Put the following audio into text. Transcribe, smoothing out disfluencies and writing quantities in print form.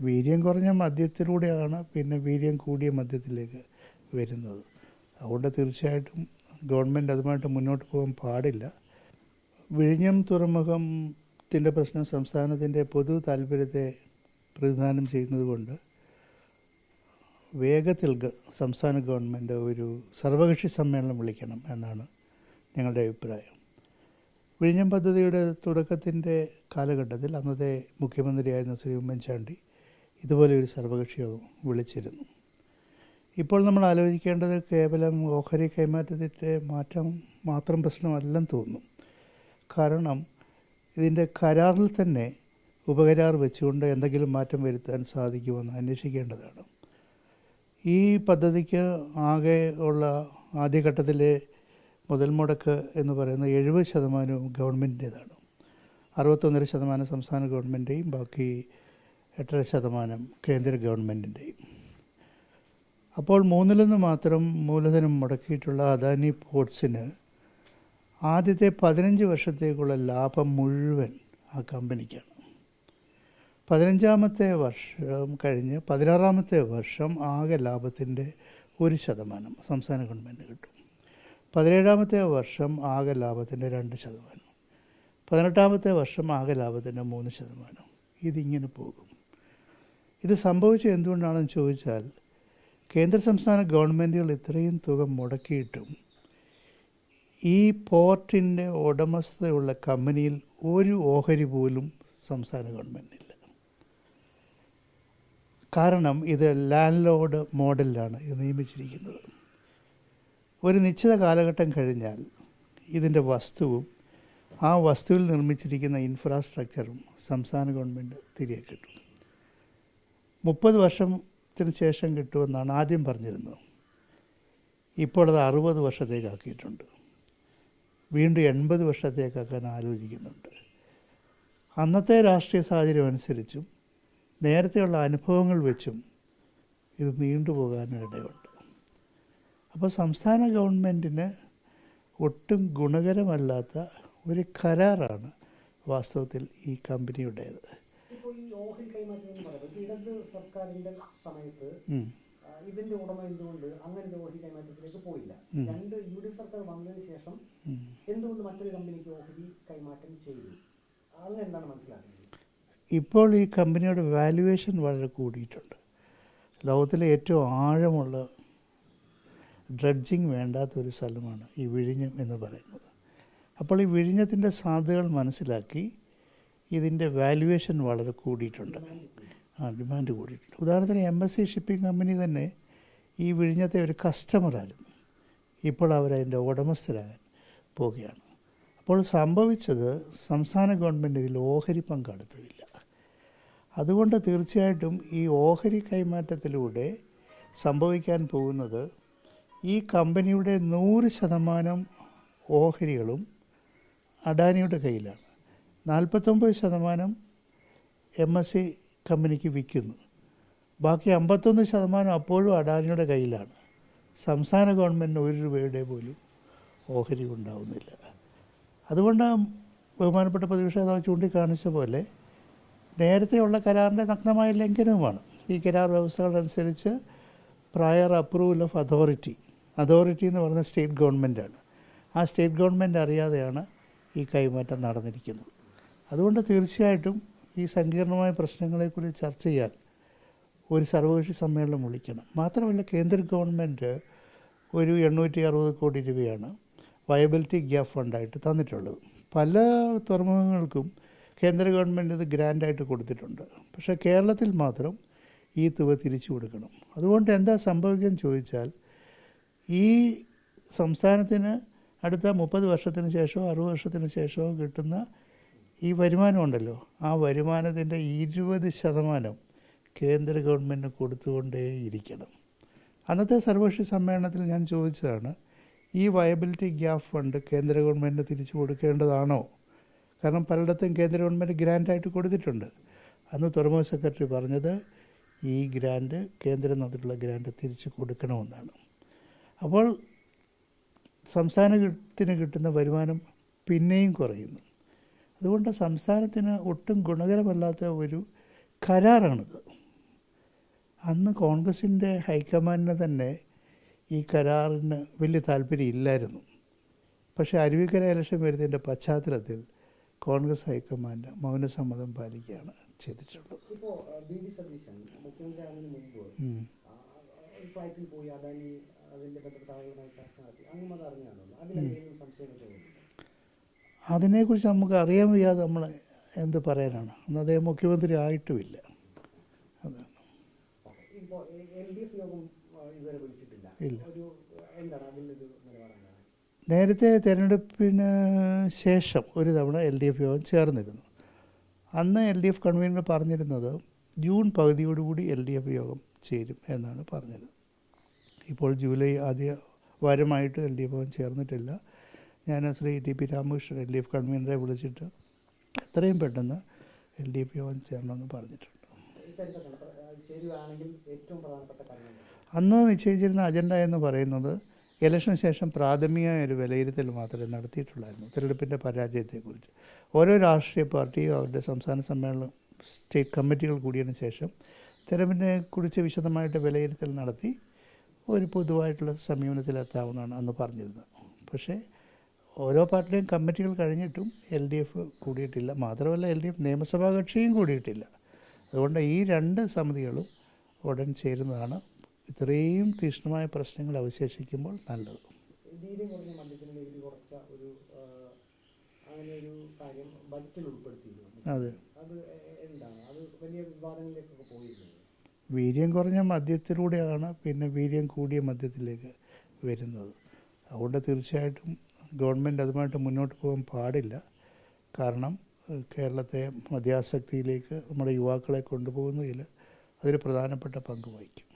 വീര്യം കുറഞ്ഞ മദ്യത്തിലൂടെയാണ് പിന്നെ വീര്യം കൂടിയ മദ്യത്തിലേക്ക് വരുന്നത്. അതുകൊണ്ട് തീർച്ചയായിട്ടും ഗവൺമെൻറ് അതുമായിട്ട് മുന്നോട്ട് പോകാൻ പാടില്ല. വിഴിഞ്ഞം തുറമുഖത്തിൻ്റെ പ്രശ്നം സംസ്ഥാനത്തിൻ്റെ പൊതു താല്പര്യത്തെ പ്രതിനിധാനം ചെയ്യുന്നത് കൊണ്ട് വേഗത്തിൽ സംസ്ഥാന ഗവൺമെൻറ് ഒരു സർവകക്ഷി സമ്മേളനം വിളിക്കണം എന്നാണ് ഞങ്ങളുടെ അഭിപ്രായം. വിഴിഞ്ഞം പദ്ധതിയുടെ തുടക്കത്തിൻ്റെ കാലഘട്ടത്തിൽ അന്നത്തെ മുഖ്യമന്ത്രിയായിരുന്ന ശ്രീ ഉമ്മൻചാണ്ടി ഇതുപോലെ ഒരു സർവകക്ഷി യോഗം വിളിച്ചിരുന്നു. ഇപ്പോൾ നമ്മൾ ആലോചിക്കേണ്ടത് കേവലം ഓഹരി കൈമാറ്റത്തിൻ്റെ മാറ്റം മാത്രം പ്രശ്നമല്ലെന്ന് തോന്നുന്നു. കാരണം ഇതിൻ്റെ കരാറിൽ തന്നെ ഉപകരാർ വെച്ചുകൊണ്ട് എന്തെങ്കിലും മാറ്റം വരുത്താൻ സാധിക്കുമെന്ന് അന്വേഷിക്കേണ്ടതാണ്. ഈ പദ്ധതിക്ക് ആകെ ഉള്ള ആദ്യഘട്ടത്തിലെ മുതൽ മുടക്ക് എന്ന് പറയുന്നത് 70% ഗവൺമെൻറ്റിൻ്റേതാണ്. 61% സംസ്ഥാന ഗവൺമെൻറ്റെയും ബാക്കി 8.5% കേന്ദ്ര ഗവൺമെൻറ്റിൻ്റെയും. അപ്പോൾ 1/3 മാത്രം മൂലധനം മുടക്കിയിട്ടുള്ള അദാനി പോർട്സിന് ആദ്യത്തെ 15 വർഷത്തേക്കുള്ള ലാഭം മുഴുവൻ ആ കമ്പനിക്കാണ്. 15-ാമത്തെ വർഷം കഴിഞ്ഞ് 16-ാമത്തെ വർഷം ആകെ ലാഭത്തിൻ്റെ 1% സംസ്ഥാന ഗവൺമെൻറ് കിട്ടും. 17-ാമത്തെ വർഷം ആകെ ലാഭത്തിൻ്റെ 2%, 18-ാമത്തെ വർഷം ആകെ ലാഭത്തിൻ്റെ 3%. ഇതിങ്ങനെ പോകും. ഇത് സംഭവിച്ചത് എന്തുകൊണ്ടാണെന്ന് ചോദിച്ചാൽ, കേന്ദ്ര സംസ്ഥാന ഗവൺമെൻറ്റുകൾ ഇത്രയും തുക മുടക്കിയിട്ടും ഈ പോർട്ടിൻ്റെ ഉടമസ്ഥതയുള്ള കമ്പനിയിൽ ഒരു ഓഹരി പോലും സംസ്ഥാന ഗവൺമെൻറ്റില്ല. കാരണം ഇത് ലാൻഡ് ലോഡ് മോഡലിലാണ് ഇത് നിയമിച്ചിരിക്കുന്നത്. ഒരു നിശ്ചിത കാലഘട്ടം കഴിഞ്ഞാൽ ഇതിൻ്റെ വസ്തുവും ആ വസ്തുവിൽ നിർമ്മിച്ചിരിക്കുന്ന ഇൻഫ്രാസ്ട്രക്ചറും സംസ്ഥാന ഗവൺമെൻറ് തിരികെ കിട്ടും. 30 വർഷത്തിന് ശേഷം കിട്ടുമെന്നാണ് ആദ്യം പറഞ്ഞിരുന്നത്. ഇപ്പോൾ അത് 60 വർഷത്തേക്കാക്കിയിട്ടുണ്ട്. വീണ്ടും 80 വർഷത്തേക്കാക്കാൻ ആലോചിക്കുന്നുണ്ട്. അന്നത്തെ രാഷ്ട്രീയ സാഹചര്യം അനുസരിച്ചും നേരത്തെയുള്ള അനുഭവങ്ങൾ വെച്ചും ഇത് നീണ്ടുപോകാനിടയുണ്ട്. അപ്പോൾ സംസ്ഥാന ഗവൺമെൻറ്റിന് ഒട്ടും ഗുണകരമല്ലാത്ത ഒരു കരാറാണ് വാസ്തവത്തിൽ ഈ കമ്പനിയുടേത്. ഇപ്പോൾ ഈ ഓഹരി കൈമാറ്റം എന്ന് പറയുന്നത് ഇടത് സർക്കാരിൻ്റെ സമയത്ത് ഇതിൻ്റെ ഉടമ എന്തുകൊണ്ട് അങ്ങനെ ഓഹരി കൈമാറ്റത്തിലേക്ക് പോയില്ല? 2 UDF സർക്കാർ വന്നതിന് ശേഷം എന്തുകൊണ്ട് മറ്റൊരു കമ്പനിക്ക് ഓഹരി കൈമാറ്റം ചെയ്തു? അങ്ങനെ എന്താണ് മനസ്സിലാക്കുന്നത്? ഇപ്പോൾ ഈ കമ്പനിയുടെ വാല്യുവേഷൻ വളരെ കൂടിയിട്ടുണ്ട്. ലോകത്തിലെ ഏറ്റവും ആഴമുള്ള ഡ്രഡ്ജിങ് വേണ്ടാത്തൊരു സ്ഥലമാണ് ഈ വിഴിഞ്ഞം എന്ന് പറയുന്നത്. അപ്പോൾ ഈ വിഴിഞ്ഞത്തിൻ്റെ സാധ്യതകൾ മനസ്സിലാക്കി ഇതിൻ്റെ വാല്യുവേഷൻ വളരെ കൂടിയിട്ടുണ്ട്. ഡിമാൻഡ് കൂടിയിട്ടുണ്ട്. ഉദാഹരണത്തിന് MSC ഷിപ്പിംഗ് കമ്പനി തന്നെ ഈ വിഴിഞ്ഞത്തെ ഒരു കസ്റ്റമറായിരുന്നു. ഇപ്പോൾ അവരതിൻ്റെ ഉടമസ്ഥരാകാൻ പോവുകയാണ്. അപ്പോൾ സംഭവിച്ചത് സംസ്ഥാന ഗവൺമെൻറ് ഇതിൽ ഓഹരി പങ്കെടുത്തില്ല. അതുകൊണ്ട് തീർച്ചയായിട്ടും ഈ ഓഹരി കൈമാറ്റത്തിലൂടെ സംഭവിക്കാൻ പോകുന്നത് ഈ കമ്പനിയുടെ 100% ഓഹരികളും അഡാനിയുടെ കയ്യിലാണ്. 49% MSC കമ്പനിക്ക് വിൽക്കുന്നു. ബാക്കി 51% അപ്പോഴും അഡാനിയുടെ കയ്യിലാണ്. സംസ്ഥാന ഗവൺമെൻറ്റിന് 1 രൂപയുടെ പോലും ഓഹരി ഉണ്ടാവുന്നില്ല. അതുകൊണ്ട് ബഹുമാനപ്പെട്ട പ്രതിപക്ഷ നേതാവ് ചൂണ്ടിക്കാണിച്ച പോലെ നേരത്തെയുള്ള കരാറിൻ്റെ നഗ്നമായ ലംഘനവുമാണ്. ഈ കരാർ വ്യവസ്ഥകളനുസരിച്ച് പ്രയർ അപ്രൂവൽ ഓഫ് അതോറിറ്റി എന്ന് പറയുന്ന സ്റ്റേറ്റ് ഗവൺമെൻറ്റാണ്. ആ സ്റ്റേറ്റ് ഗവൺമെൻറ് അറിയാതെയാണ് ഈ കൈമാറ്റം നടന്നിരിക്കുന്നത്. അതുകൊണ്ട് തീർച്ചയായിട്ടും ഈ സങ്കീർണമായ പ്രശ്നങ്ങളെക്കുറിച്ച് ചർച്ച ചെയ്യാൻ ഒരു സർവകക്ഷി സമ്മേളനം വിളിക്കണം. മാത്രമല്ല കേന്ദ്ര ഗവൺമെൻറ് ഒരു 860 കോടി രൂപയാണ് വയബിലിറ്റി ഗ്യാപ്പ് ഫണ്ടായിട്ട് തന്നിട്ടുള്ളത്. പല തുറമുഖങ്ങൾക്കും കേന്ദ്ര ഗവൺമെൻറ് ഇത് ഗ്രാൻഡായിട്ട് കൊടുത്തിട്ടുണ്ട്. പക്ഷേ കേരളത്തിൽ മാത്രം ഈ തുക തിരിച്ചു കൊടുക്കണം. അതുകൊണ്ട് എന്താ സംഭവിക്കുകയെന്ന് ചോദിച്ചാൽ, ഈ സംസ്ഥാനത്തിന് അടുത്ത 30 വർഷത്തിന് ശേഷമോ 60 വർഷത്തിന് ശേഷമോ കിട്ടുന്ന ഈ വരുമാനമുണ്ടല്ലോ, ആ വരുമാനത്തിൻ്റെ 20% കേന്ദ്ര ഗവൺമെൻറ് കൊടുത്തുകൊണ്ടേയിരിക്കണം. അന്നത്തെ സർവകക്ഷി സമ്മേളനത്തിൽ ഞാൻ ചോദിച്ചതാണ്, ഈ വയബിലിറ്റി ഗ്യാപ്പ് ഫണ്ട് കേന്ദ്ര ഗവൺമെൻറ് തിരിച്ചു കൊടുക്കേണ്ടതാണോ? കാരണം പലയിടത്തും കേന്ദ്ര ഗവൺമെൻറ് ഗ്രാൻഡായിട്ട് കൊടുത്തിട്ടുണ്ട്. അന്ന് തുറമുഖ സെക്രട്ടറി പറഞ്ഞത് ഈ ഗ്രാൻഡ് കേന്ദ്രം തന്നിട്ടുള്ള ഗ്രാൻഡ് തിരിച്ചു കൊടുക്കണമെന്നാണ്. അപ്പോൾ സംസ്ഥാനത്തിന് കിട്ടുന്ന വരുമാനം പിന്നെയും കുറയുന്നു. അതുകൊണ്ട് സംസ്ഥാനത്തിന് ഒട്ടും ഗുണകരമല്ലാത്ത ഒരു കരാറാണിത്. അന്ന് കോൺഗ്രസിൻ്റെ ഹൈക്കമാൻഡിന് തന്നെ ഈ കരാറിന് വലിയ താല്പര്യം ഇല്ലായിരുന്നു. പക്ഷേ അരുവിക്കര ഇലക്ഷൻ വരുന്നതിൻ്റെ പശ്ചാത്തലത്തിൽ കോൺഗ്രസ് ഹൈക്കമാൻഡ് മൗനസമ്മതം പാലിക്കുകയാണ് ചെയ്തിട്ടുള്ളത്. ഇപ്പോൾ വി.ഡി. സതീശൻ മുഖ്യമന്ത്രിയാകുന്നതിന് മുമ്പ് ഒരു ഫ്ലൈറ്റിൽ പോയി അദാനി അതിൻ്റെ ബന്ധപ്പെട്ട ആളുകളുമായി ചർച്ച നടത്തി, അങ്ങനെ അത് അറിഞ്ഞാണോ? അതിലെന്തെങ്കിലും സംശയമൊക്കെ തോന്നുന്നു? അതിനെക്കുറിച്ച് നമുക്ക് അറിയാൻ വയ്യാതെ നമ്മൾ എന്ത് പറയാനാണ്. അന്ന് അദ്ദേഹം മുഖ്യമന്ത്രി ആയിട്ടുമില്ല. അതാണ്. ഇപ്പോൾ LDF യോഗം ഇതുവരെ വിളിച്ചിട്ടില്ല. ഇല്ല. ഒരു എന്താണ് അതിൻ്റെ ഒരു നിലപാടാണ്? നേരത്തെ തിരഞ്ഞെടുപ്പിന് ശേഷം ഒരു തവണ LDF യോഗം ചേർന്നിരുന്നു. അന്ന് LDF കൺവീനർ പറഞ്ഞിരുന്നത് ജൂൺ പകുതിയോടുകൂടി LDF യോഗം ചേരും എന്നാണ് പറഞ്ഞത്. ഇപ്പോൾ ജൂലൈ ആദ്യ വാരമായിട്ട് LDF യോഗം ചേർന്നിട്ടില്ല. ഞാൻ ശ്രീ TP രാമകൃഷ്ണൻ LDF കൺവീനറെ വിളിച്ചിട്ട് എത്രയും പെട്ടെന്ന് LDF യോഗം ചേരണമെന്ന് പറഞ്ഞിട്ടുണ്ട്. അന്ന് നിശ്ചയിച്ചിരുന്ന അജണ്ട എന്ന് പറയുന്നത് ഇലക്ഷന് ശേഷം പ്രാഥമികമായ ഒരു വിലയിരുത്തൽ മാത്രമേ നടത്തിയിട്ടുള്ളായിരുന്നു തിരഞ്ഞെടുപ്പിൻ്റെ പരാജയത്തെക്കുറിച്ച്. ഓരോ രാഷ്ട്രീയ പാർട്ടിയും അവരുടെ സംസ്ഥാന സമ്മേളനം സ്റ്റേറ്റ് കമ്മിറ്റികൾ കൂടിയതിന് ശേഷം തിരഞ്ഞെടുപ്പിനെ കുറിച്ച് വിശദമായിട്ട് വിലയിരുത്തൽ നടത്തി ഒരു പൊതുവായിട്ടുള്ള സമീപനത്തിലെത്താവുന്നതാണ് അന്ന് പറഞ്ഞിരുന്നത്. പക്ഷേ ഓരോ പാർട്ടിയുടെയും കമ്മിറ്റികൾ കഴിഞ്ഞിട്ടും LDF കൂടിയിട്ടില്ല. മാത്രമല്ല LDF നിയമസഭാ കക്ഷിയും കൂടിയിട്ടില്ല. അതുകൊണ്ട് ഈ രണ്ട് സമിതികളും ഉടൻ ചേരുന്നതാണ് ഇത്രയും തീക്ഷ്ണമായ പ്രശ്നങ്ങൾ അവശേഷിക്കുമ്പോൾ നല്ലത്. അതെ, വീര്യം കുറഞ്ഞ മദ്യത്തിലൂടെയാണ് പിന്നെ വീര്യം കൂടിയ മദ്യത്തിലേക്ക് വരുന്നത്. അതുകൊണ്ട് തീർച്ചയായിട്ടും ഗവൺമെൻറ് അതുമായിട്ട് മുന്നോട്ട് പോകാൻ പാടില്ല. കാരണം കേരളത്തെ മദ്യാസക്തിയിലേക്ക് നമ്മുടെ യുവാക്കളെ കൊണ്ടുപോകുന്നതിൽ അതൊരു പ്രധാനപ്പെട്ട പങ്ക് വഹിക്കും.